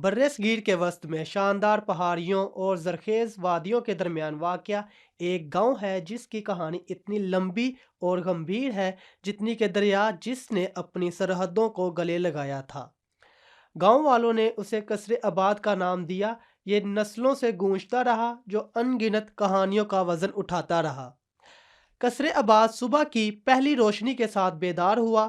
برصغیر کے وسط میں شاندار پہاڑیوں اور زرخیز وادیوں کے درمیان واقع ایک گاؤں ہے جس کی کہانی اتنی لمبی اور گمبھیر ہے جتنی کہ دریا جس نے اپنی سرحدوں کو گلے لگایا تھا۔ گاؤں والوں نے اسے قصر آباد کا نام دیا۔ یہ نسلوں سے گونجتا رہا جو ان گنت کہانیوں کا وزن اٹھاتا رہا۔ قصر آباد صبح کی پہلی روشنی کے ساتھ بیدار ہوا۔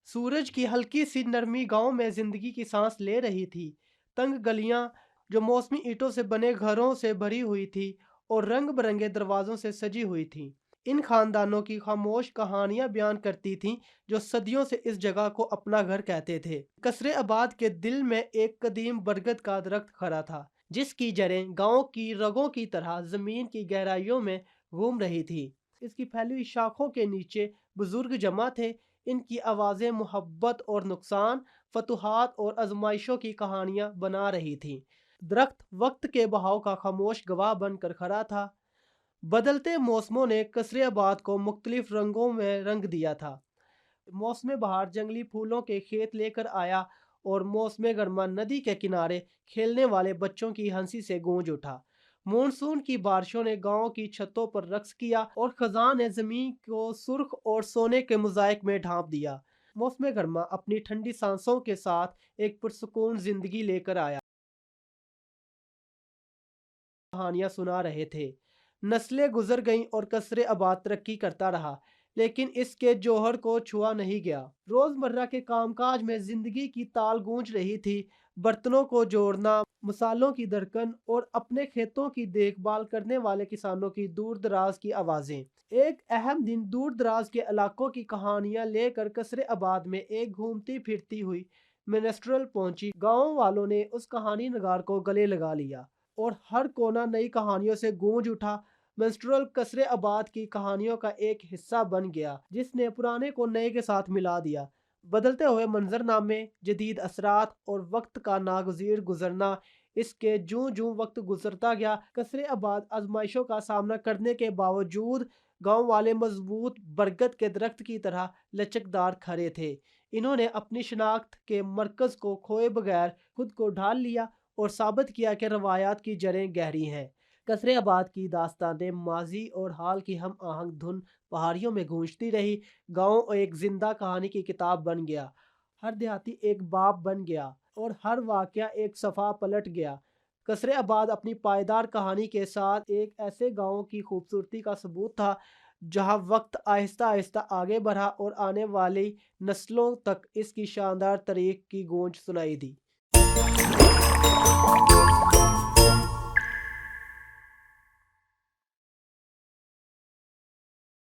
سورج کی ہلکی سی نرمی گاؤں میں زندگی کی سانس لے رہی تھی۔ تنگ گلیاں جو موسمی اینٹوں سے بنے گھروں سے بھری ہوئی تھی اور رنگ برنگے دروازوں سے سجی ہوئی تھیں، ان خاندانوں کی خاموش کہانیاں بیان کرتی تھیں جو صدیوں سے اس جگہ کو اپنا گھر کہتے تھے۔ قصر آباد کے دل میں ایک قدیم برگد کا درخت کھڑا تھا جس کی جڑیں گاؤں کی رگوں کی طرح زمین کی گہرائیوں میں گھوم رہی تھی۔ اس کی پھیلی ہوئی شاخوں کے نیچے بزرگ جمع تھے۔ ان کی آوازیں محبت اور نقصان، فتوحات اور آزمائشوں کی کہانیاں بنا رہی تھیں۔ درخت وقت کے بہاؤ کا خاموش گواہ بن کر کھڑا تھا۔ بدلتے موسموں نے قصر آباد کو مختلف رنگوں میں رنگ دیا تھا۔ موسم بہار جنگلی پھولوں کے کھیت لے کر آیا اور موسم گرما ندی کے کنارے کھیلنے والے بچوں کی ہنسی سے گونج اٹھا۔ مونسون کی بارشوں نے گاؤں کی چھتوں پر رقص کیا اور خزاں نے زمین کو سرخ اور سونے کے موزائک میں ڈھانپ دیا۔ موسم گرما اپنی ٹھنڈی سانسوں کے ساتھ ایک پرسکون زندگی لے کر آیا۔ کہانیاں سنا رہے تھے۔ نسلیں گزر گئیں اور قصر آباد ترقی کرتا رہا، لیکن اس کے جوہر کو چھوا نہیں گیا۔ روزمرہ کے کام کاج میں زندگی کی تال گونج رہی تھی۔ برتنوں کو جوڑنا، مسالوں کی دھڑکن اور اپنے کھیتوں کی دیکھ بھال کرنے والے کسانوں کی دور دراز کی آوازیں۔ ایک اہم دن دور دراز کے علاقوں کی کہانیاں لے کر قصر آباد میں ایک گھومتی پھرتی ہوئی منسٹرل پہنچی۔ گاؤں والوں نے اس کہانی نگار کو گلے لگا لیا اور ہر کونا نئی کہانیوں سے گونج اٹھا۔ منسٹرل قصر آباد کی کہانیوں کا ایک حصہ بن گیا جس نے پرانے کو نئے کے ساتھ ملا دیا۔ بدلتے ہوئے منظرنامے، جدید اثرات اور وقت کا ناگزیر گزرنا، اس کے جوں جوں وقت گزرتا گیا، قصر آباد آزمائشوں کا سامنا کرنے کے باوجود گاؤں والے مضبوط برگد کے درخت کی طرح لچکدار کھڑے تھے۔ انہوں نے اپنی شناخت کے مرکز کو کھوئے بغیر خود کو ڈھال لیا اور ثابت کیا کہ روایات کی جڑیں گہری ہیں۔ قصر آباد کی داستانیں ماضی اور حال کی ہم آہنگ دھن پہاڑیوں میں گونجتی رہی۔ گاؤں ایک زندہ کہانی کی کتاب بن گیا، ہر دیہاتی ایک باب بن گیا اور ہر واقعہ ایک صفحہ پلٹ گیا۔ قصر آباد اپنی پائیدار کہانی کے ساتھ ایک ایسے گاؤں کی خوبصورتی کا ثبوت تھا جہاں وقت آہستہ آہستہ آگے بڑھا اور آنے والی نسلوں تک اس کی شاندار تاریخ کی گونج سنائی دی۔